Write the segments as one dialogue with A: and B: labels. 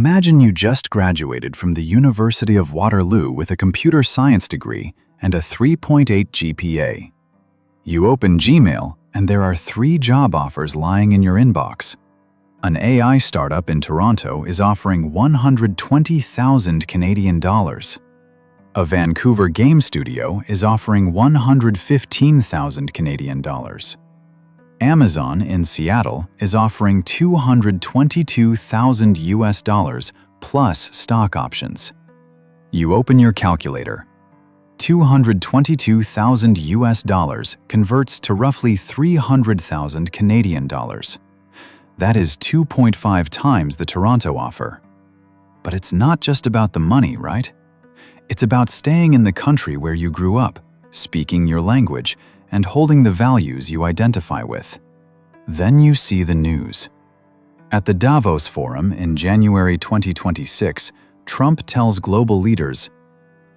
A: Imagine you just graduated from the University of Waterloo with a computer science degree and a 3.8 GPA. You open Gmail, and there are 3 job offers lying in your inbox. An AI startup in Toronto is offering 120,000 Canadian dollars. A Vancouver game studio is offering 115,000 Canadian dollars. Amazon in Seattle is offering 222,000 US dollars plus stock options. You open your calculator. 222,000 US dollars converts to roughly 300,000 Canadian dollars. That is 2.5 times the Toronto offer. But it's not just about the money, right? It's about staying in the country where you grew up, speaking your language, and holding the values you identify with. Then you see the news. At the Davos Forum in January 2026, Trump tells global leaders,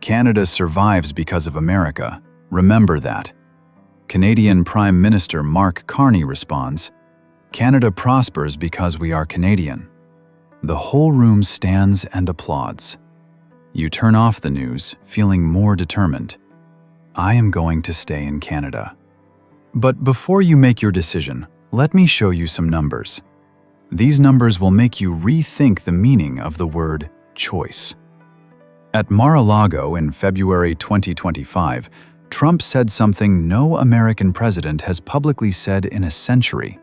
A: "Canada survives because of America. Remember that." Canadian Prime Minister Mark Carney responds, "Canada prospers because we are Canadian." The whole room stands and applauds. You turn off the news, feeling more determined. I am going to stay in Canada. But before you make your decision, let me show you some numbers. These numbers will make you rethink the meaning of the word choice. At Mar-a-Lago in February 2025, Trump said something no American president has publicly said in a century.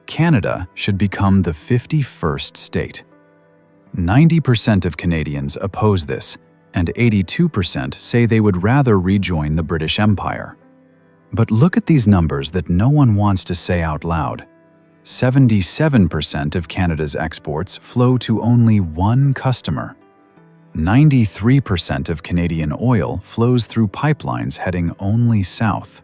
A: Canada should become the 51st state. 90% of Canadians oppose this, and 82% say they would rather rejoin the British Empire. But look at these numbers that no one wants to say out loud. 77% of Canada's exports flow to only one customer. 93% of Canadian oil flows through pipelines heading only south.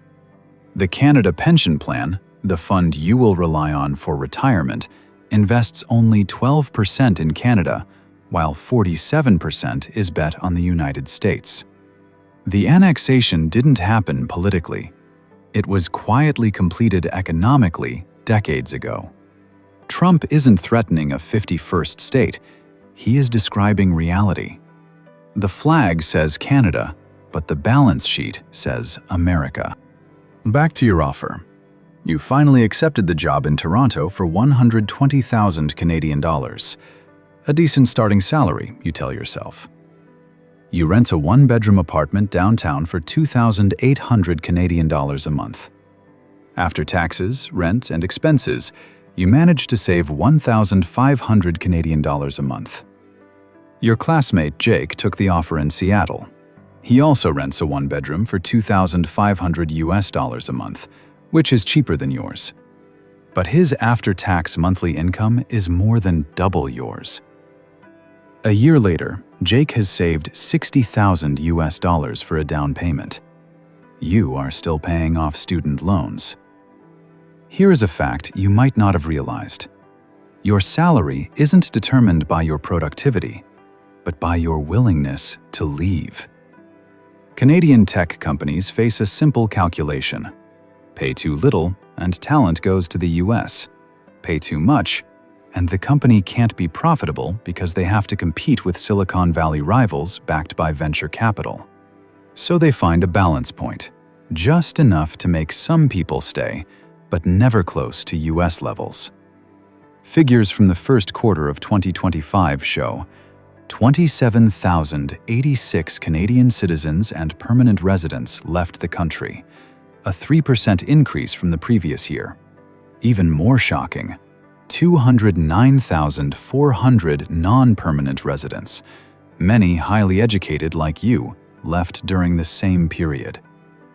A: The Canada Pension Plan, the fund you will rely on for retirement, invests only 12% in Canada, while 47% is bet on the United States. The annexation didn't happen politically. It was quietly completed economically decades ago. Trump isn't threatening a 51st state. He is describing reality. The flag says Canada, but the balance sheet says America. Back to your offer. You finally accepted the job in Toronto for 120,000 Canadian dollars. A decent starting salary, you tell yourself. You rent a 1-bedroom apartment downtown for 2,800 Canadian dollars a month. After taxes, rent, and expenses, you manage to save 1,500 Canadian dollars a month. Your classmate Jake took the offer in Seattle. He also rents a 1-bedroom for 2,500 US dollars a month, which is cheaper than yours. But his after-tax monthly income is more than double yours. A year later, Jake has saved 60,000 US dollars for a down payment. You are still paying off student loans. Here is a fact you might not have realized. Your salary isn't determined by your productivity, but by your willingness to leave. Canadian tech companies face a simple calculation. Pay too little, and talent goes to the US. Pay too much, and the company can't be profitable because they have to compete with Silicon Valley rivals backed by venture capital. So they find a balance point, just enough to make some people stay, but never close to US levels. Figures from the first quarter of 2025 show 27,086 Canadian citizens and permanent residents left the country, a 3% increase from the previous year. Even more shocking, 209,400 non-permanent residents, many highly educated like you, left during the same period.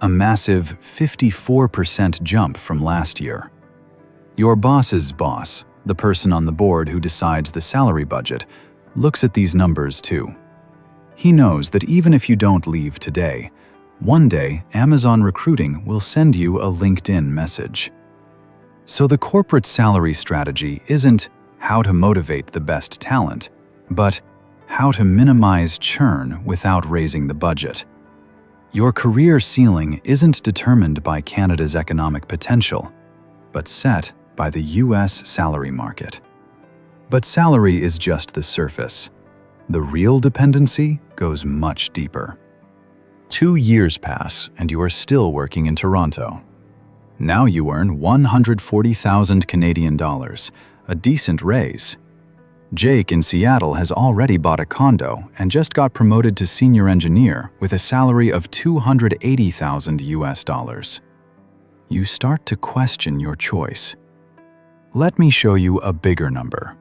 A: A massive 54% jump from last year. Your boss's boss, the person on the board who decides the salary budget, looks at these numbers too. He knows that even if you don't leave today, one day Amazon Recruiting will send you a LinkedIn message. So the corporate salary strategy isn't how to motivate the best talent, but how to minimize churn without raising the budget. Your career ceiling isn't determined by Canada's economic potential, but set by the US salary market. But salary is just the surface. The real dependency goes much deeper. 2 years pass and you are still working in Toronto. Now you earn 140,000 Canadian dollars, a decent raise. Jake in Seattle has already bought a condo and just got promoted to senior engineer with a salary of 280,000 US dollars. You start to question your choice. Let me show you a bigger number.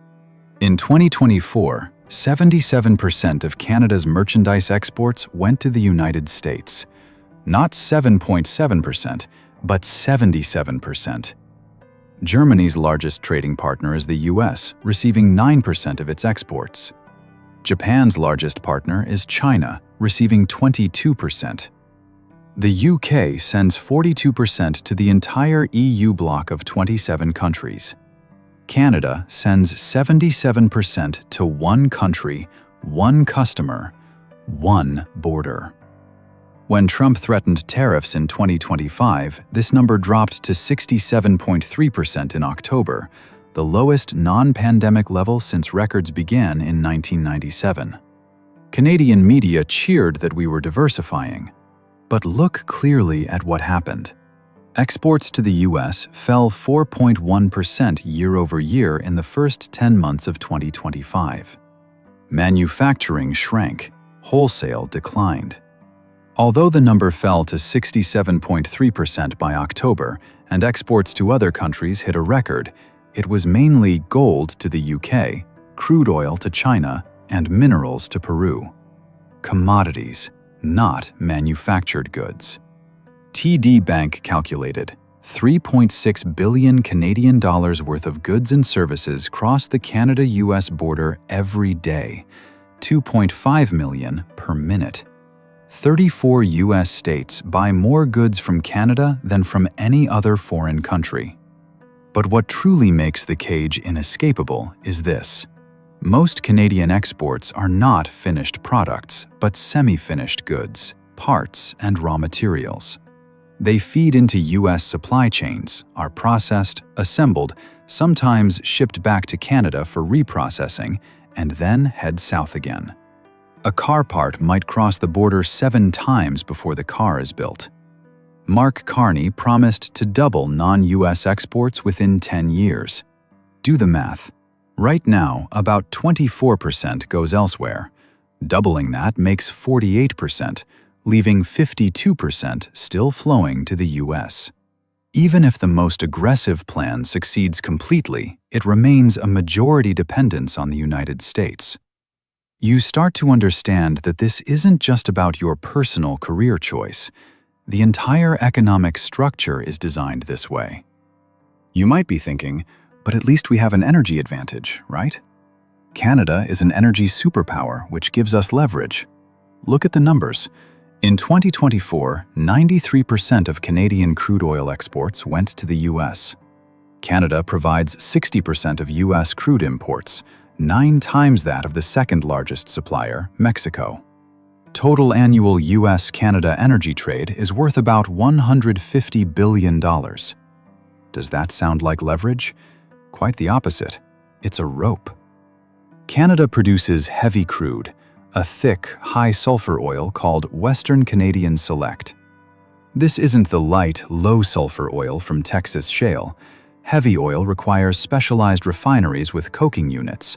A: In 2024, 77% of Canada's merchandise exports went to the United States. Not 7.7%, but 77%. Germany's largest trading partner is the US, receiving 9% of its exports. Japan's largest partner is China, receiving 22%. The UK sends 42% to the entire EU bloc of 27 countries. Canada sends 77% to one country, one customer, one border. When Trump threatened tariffs in 2025, this number dropped to 67.3% in October, the lowest non-pandemic level since records began in 1997. Canadian media cheered that we were diversifying. But look clearly at what happened. Exports to the US fell 4.1% year-over-year in the first 10 months of 2025. Manufacturing shrank, wholesale declined. Although the number fell to 67.3% by October and exports to other countries hit a record, it was mainly gold to the UK, crude oil to China, and minerals to Peru. Commodities, not manufactured goods. TD Bank calculated 3.6 billion Canadian dollars worth of goods and services cross the Canada-US border every day, 2.5 million per minute. 34 US states buy more goods from Canada than from any other foreign country. But what truly makes the cage inescapable is this. Most Canadian exports are not finished products, but semi-finished goods, parts, and raw materials. They feed into US supply chains, are processed, assembled, sometimes shipped back to Canada for reprocessing, and then head south again. A car part might cross the border 7 times before the car is built. Mark Carney promised to double non-US exports within 10 years. Do the math. Right now, about 24% goes elsewhere. Doubling that makes 48%, leaving 52% still flowing to the US. Even if the most aggressive plan succeeds completely, it remains a majority dependence on the United States. You start to understand that this isn't just about your personal career choice. The entire economic structure is designed this way. You might be thinking, but at least we have an energy advantage, right? Canada is an energy superpower, which gives us leverage. Look at the numbers. In 2024, 93% of Canadian crude oil exports went to the US. Canada provides 60% of US crude imports, 9 times that of the second largest supplier, Mexico. Total annual US-Canada energy trade is worth about $150 billion. Does that sound like leverage? Quite the opposite. It's a rope. Canada produces heavy crude, a thick, high-sulfur oil called Western Canadian Select. This isn't the light, low-sulfur oil from Texas shale. Heavy oil requires specialized refineries with coking units.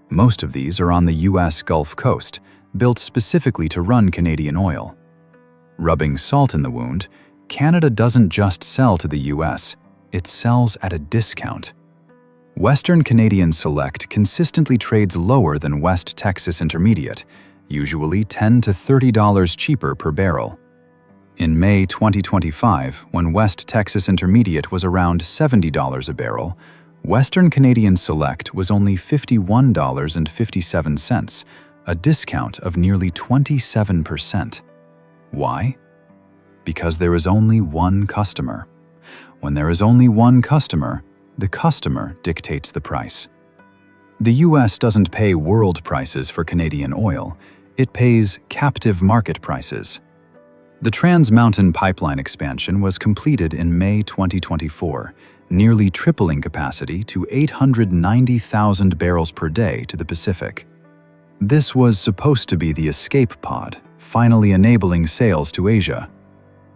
A: Most of these are on the US Gulf Coast, built specifically to run Canadian oil. Rubbing salt in the wound, Canada doesn't just sell to the US, it sells at a discount. Western Canadian Select consistently trades lower than West Texas Intermediate, usually $10 to $30 cheaper per barrel. In May 2025, when West Texas Intermediate was around $70 a barrel, Western Canadian Select was only $51.57, a discount of nearly 27%. Why? Because there is only one customer. When there is only one customer, the customer dictates the price. The US doesn't pay world prices for Canadian oil, it pays captive market prices. The Trans Mountain Pipeline expansion was completed in May 2024, nearly tripling capacity to 890,000 barrels per day to the Pacific. This was supposed to be the escape pod, finally enabling sales to Asia.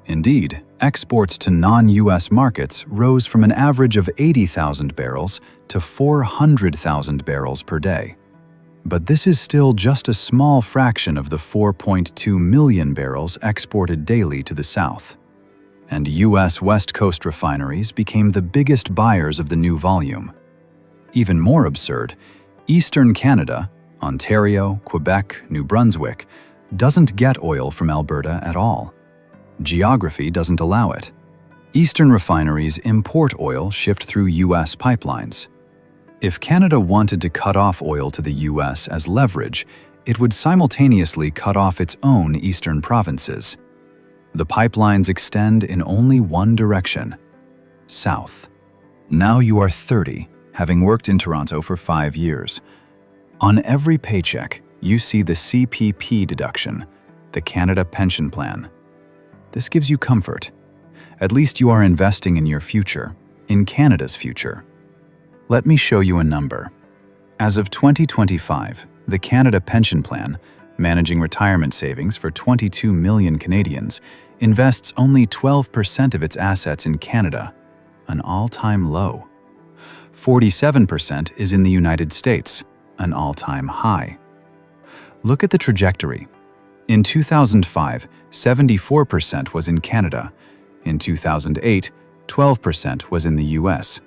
A: Indeed, exports to non-US markets rose from an average of 80,000 barrels to 400,000 barrels per day. But this is still just a small fraction of the 4.2 million barrels exported daily to the south. And US West Coast refineries became the biggest buyers of the new volume. Even more absurd, Eastern Canada, Ontario, Quebec, New Brunswick, doesn't get oil from Alberta at all. Geography doesn't allow it. Eastern refineries import oil shipped through US pipelines. If Canada wanted to cut off oil to the US as leverage, it would simultaneously cut off its own eastern provinces. The pipelines extend in only one direction: south. Now you are 30, having worked in Toronto for 5 years. On every paycheck, you see the CPP deduction, the Canada Pension Plan. This gives you comfort. At least you are investing in your future, in Canada's future. Let me show you a number. As of 2025, the Canada Pension Plan, managing retirement savings for 22 million Canadians, invests only 12% of its assets in Canada, an all-time low. 47% is in the United States, an all-time high. Look at the trajectory. In 2005, 74% was in Canada. In 2008, 12% was in the US.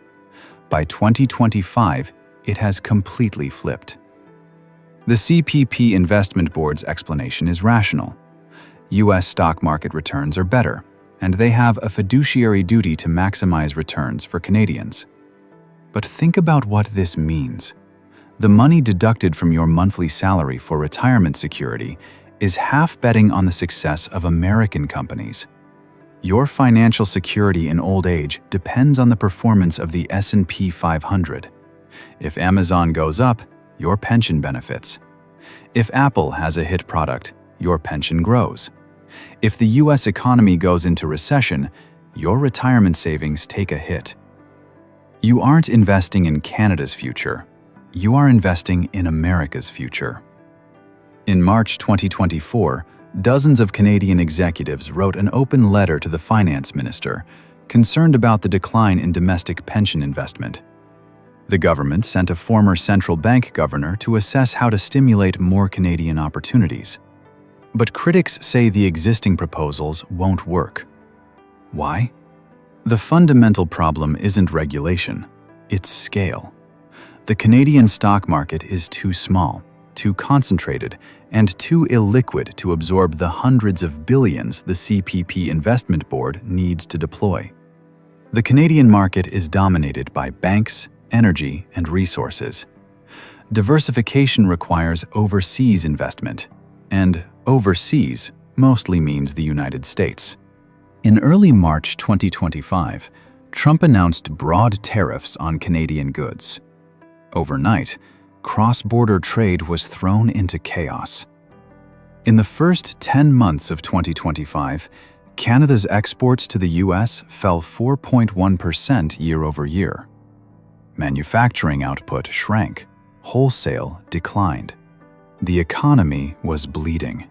A: By 2025, it has completely flipped. The CPP Investment Board's explanation is rational. US stock market returns are better, and they have a fiduciary duty to maximize returns for Canadians. But think about what this means. The money deducted from your monthly salary for retirement security is half betting on the success of American companies. Your financial security in old age depends on the performance of the S&P 500. If Amazon goes up, your pension benefits. If Apple has a hit product, your pension grows. If the US economy goes into recession, your retirement savings take a hit. You aren't investing in Canada's future. You are investing in America's future. In March 2024, dozens of Canadian executives wrote an open letter to the finance minister, concerned about the decline in domestic pension investment. The government sent a former central bank governor to assess how to stimulate more Canadian opportunities. But critics say the existing proposals won't work. Why? The fundamental problem isn't regulation, it's scale. The Canadian stock market is too small, too concentrated, and too illiquid to absorb the hundreds of billions the CPP Investment Board needs to deploy. The Canadian market is dominated by banks, energy, and resources. Diversification requires overseas investment, and overseas mostly means the United States. In early March 2025, Trump announced broad tariffs on Canadian goods. Overnight, cross-border trade was thrown into chaos. In the first 10 months of 2025, Canada's exports to the US fell 4.1% year-over-year. Manufacturing output shrank, wholesale declined. The economy was bleeding.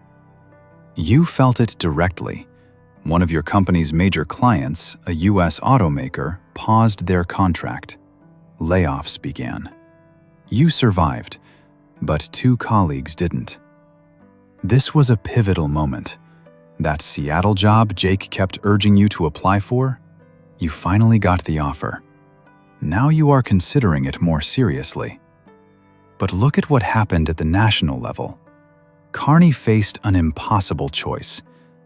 A: You felt it directly. One of your company's major clients, a US automaker, paused their contract. Layoffs began. You survived, but 2 colleagues didn't. This was a pivotal moment. That Seattle job Jake kept urging you to apply for, you finally got the offer. Now you are considering it more seriously. But look at what happened at the national level. Carney faced an impossible choice: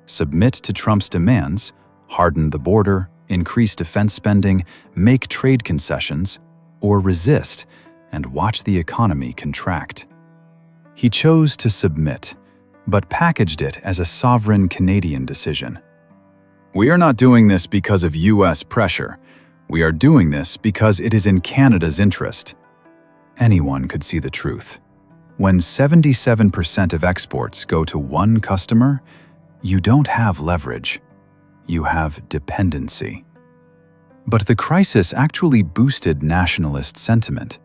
A: submit to Trump's demands, harden the border, increase defense spending, make trade concessions, or resist and watch the economy contract. He chose to submit, but packaged it as a sovereign Canadian decision. We are not doing this because of US pressure. We are doing this because it is in Canada's interest. Anyone could see the truth. When 77% of exports go to one customer, you don't have leverage. You have dependency. But the crisis actually boosted nationalist sentiment.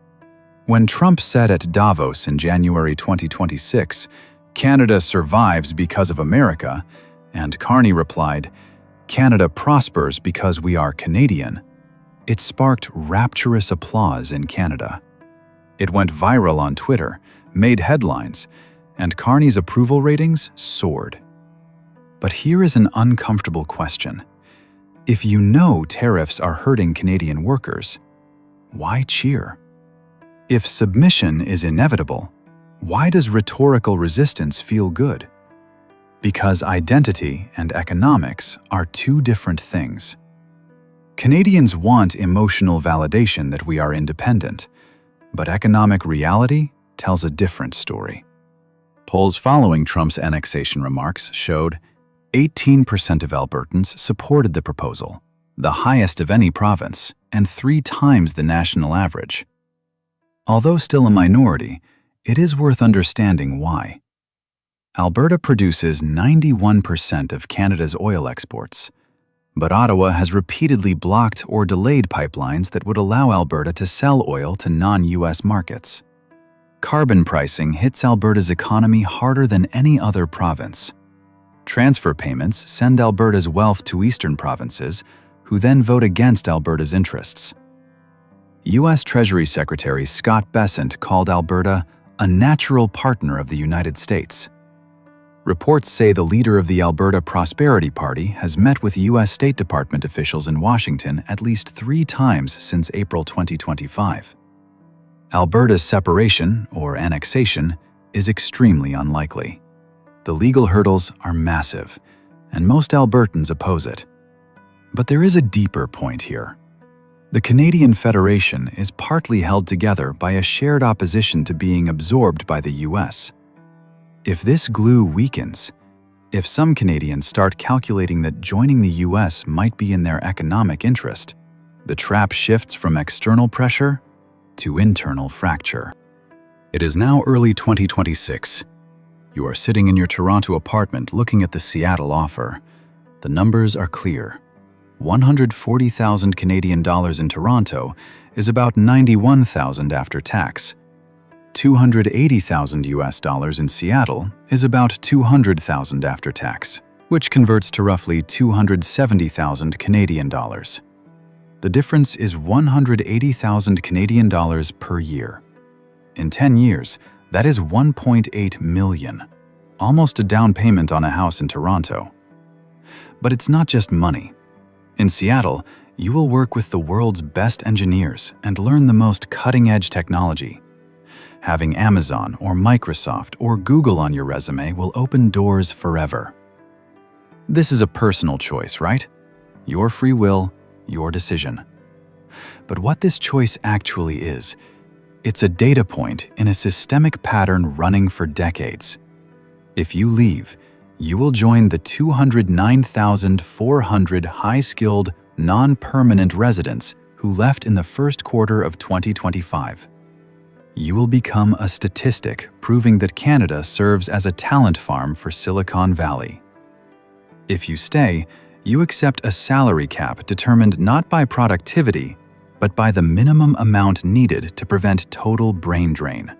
A: When Trump said at Davos in January 2026, "Canada survives because of America," and Carney replied, "Canada prospers because we are Canadian," it sparked rapturous applause in Canada. It went viral on Twitter, made headlines, and Carney's approval ratings soared. But here is an uncomfortable question. If you know tariffs are hurting Canadian workers, why cheer? If submission is inevitable, why does rhetorical resistance feel good? Because identity and economics are two different things. Canadians want emotional validation that we are independent, but economic reality tells a different story. Polls following Trump's annexation remarks showed 18% of Albertans supported the proposal, the highest of any province, and 3 times the national average. Although still a minority, it is worth understanding why. Alberta produces 91% of Canada's oil exports, but Ottawa has repeatedly blocked or delayed pipelines that would allow Alberta to sell oil to non-US markets. Carbon pricing hits Alberta's economy harder than any other province. Transfer payments send Alberta's wealth to eastern provinces, who then vote against Alberta's interests. U.S. Treasury Secretary Scott Bessent called Alberta a natural partner of the United States. Reports say the leader of the Alberta Prosperity Party has met with U.S. State Department officials in Washington at least 3 times since April 2025. Alberta's separation, or annexation, is extremely unlikely. The legal hurdles are massive, and most Albertans oppose it. But there is a deeper point here. The Canadian Federation is partly held together by a shared opposition to being absorbed by the US. If this glue weakens, if some Canadians start calculating that joining the US might be in their economic interest, the trap shifts from external pressure to internal fracture. It is now early 2026. You are sitting in your Toronto apartment looking at the Seattle offer. The numbers are clear. 140,000 Canadian dollars in Toronto is about 91,000 after tax. 280,000 US dollars in Seattle is about 200,000 after tax, which converts to roughly 270,000 Canadian dollars. The difference is 180,000 Canadian dollars per year. In 10 years, that is 1.8 million, almost a down payment on a house in Toronto. But it's not just money. In Seattle, you will work with the world's best engineers and learn the most cutting-edge technology. Having Amazon or Microsoft or Google on your resume will open doors forever. This is a personal choice, right? Your free will, your decision. But what this choice actually is, it's a data point in a systemic pattern running for decades. If you leave, you will join the 209,400 high-skilled, non-permanent residents who left in the first quarter of 2025. You will become a statistic proving that Canada serves as a talent farm for Silicon Valley. If you stay, you accept a salary cap determined not by productivity, but by the minimum amount needed to prevent total brain drain.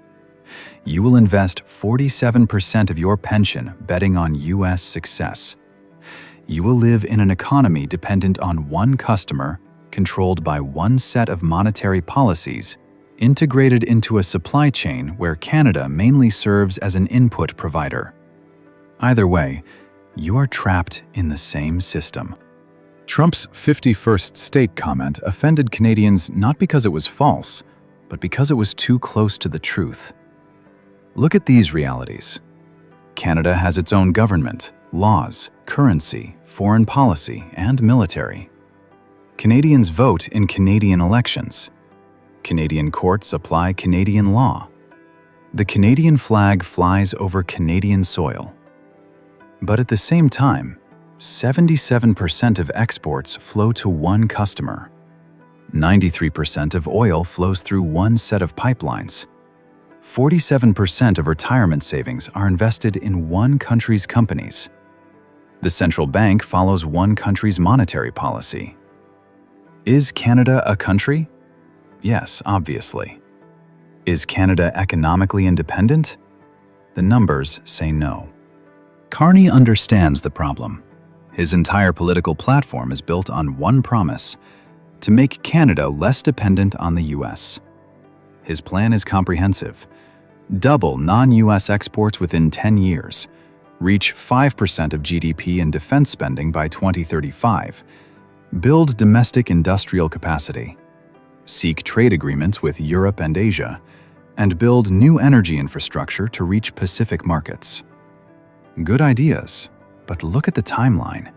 A: You will invest 47% of your pension betting on U.S. success. You will live in an economy dependent on one customer, controlled by one set of monetary policies, integrated into a supply chain where Canada mainly serves as an input provider. Either way, you are trapped in the same system. Trump's 51st state comment offended Canadians not because it was false, but because it was too close to the truth. Look at these realities. Canada has its own government, laws, currency, foreign policy, and military. Canadians vote in Canadian elections. Canadian courts apply Canadian law. The Canadian flag flies over Canadian soil. But at the same time, 77% of exports flow to one customer. 93% of oil flows through one set of pipelines. 47% of retirement savings are invested in one country's companies. The central bank follows one country's monetary policy. Is Canada a country? Yes, obviously. Is Canada economically independent? The numbers say no. Carney understands the problem. His entire political platform is built on one promise: to make Canada less dependent on the US. His plan is comprehensive. Double non-US exports within 10 years. Reach 5% of GDP in defense spending by 2035. Build domestic industrial capacity. Seek trade agreements with Europe and Asia. And build new energy infrastructure to reach Pacific markets. Good ideas, but look at the timeline.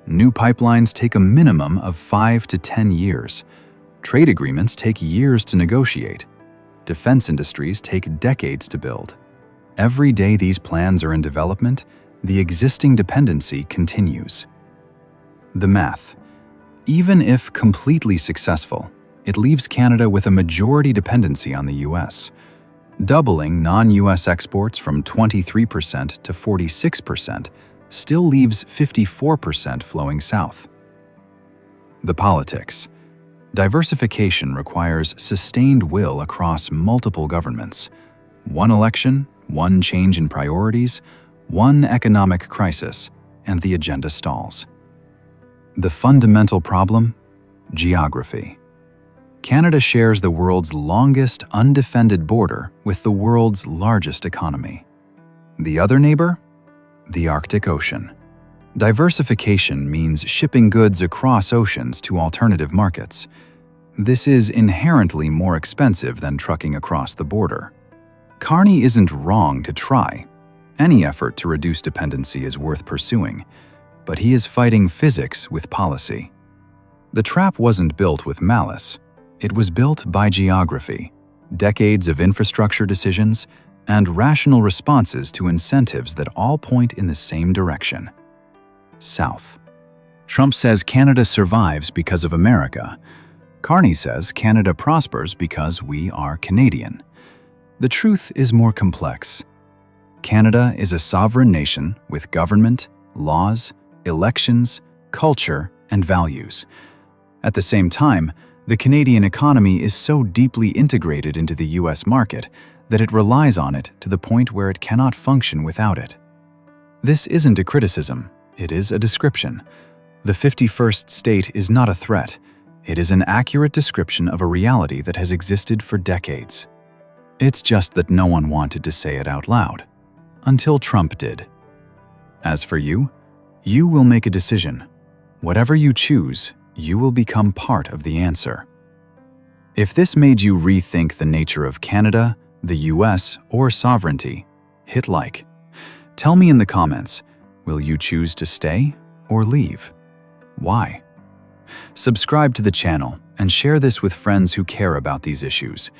A: New pipelines take a minimum of 5 to 10 years. Trade agreements take years to negotiate. Defense industries take decades to build. Every day these plans are in development, the existing dependency continues. The math. Even if completely successful, it leaves Canada with a majority dependency on the US. Doubling non-US exports from 23% to 46% still leaves 54% flowing south. The politics. Diversification requires sustained will across multiple governments. One election, one change in priorities, one economic crisis, and the agenda stalls. The fundamental problem? Geography. Canada shares the world's longest undefended border with the world's largest economy. The other neighbor? The Arctic Ocean. Diversification means shipping goods across oceans to alternative markets. This is inherently more expensive than trucking across the border. Carney isn't wrong to try. Any effort to reduce dependency is worth pursuing, but he is fighting physics with policy. The trap wasn't built with malice. It was built by geography, decades of infrastructure decisions, and rational responses to incentives that all point in the same direction: south. Trump says Canada survives because of America. Carney says Canada prospers because we are Canadian. The truth is more complex. Canada is a sovereign nation with government, laws, elections, culture, and values. At the same time, the Canadian economy is so deeply integrated into the US market that it relies on it to the point where it cannot function without it. This isn't a criticism, it is a description. The 51st state is not a threat. It is an accurate description of a reality that has existed for decades. It's just that no one wanted to say it out loud, until Trump did. As for you, you will make a decision. Whatever you choose, you will become part of the answer. If this made you rethink the nature of Canada, the US, or sovereignty, hit like. Tell me in the comments, will you choose to stay or leave? Why? Subscribe to the channel and share this with friends who care about these issues.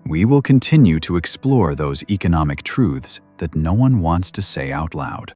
A: We will continue to explore those economic truths that no one wants to say out loud.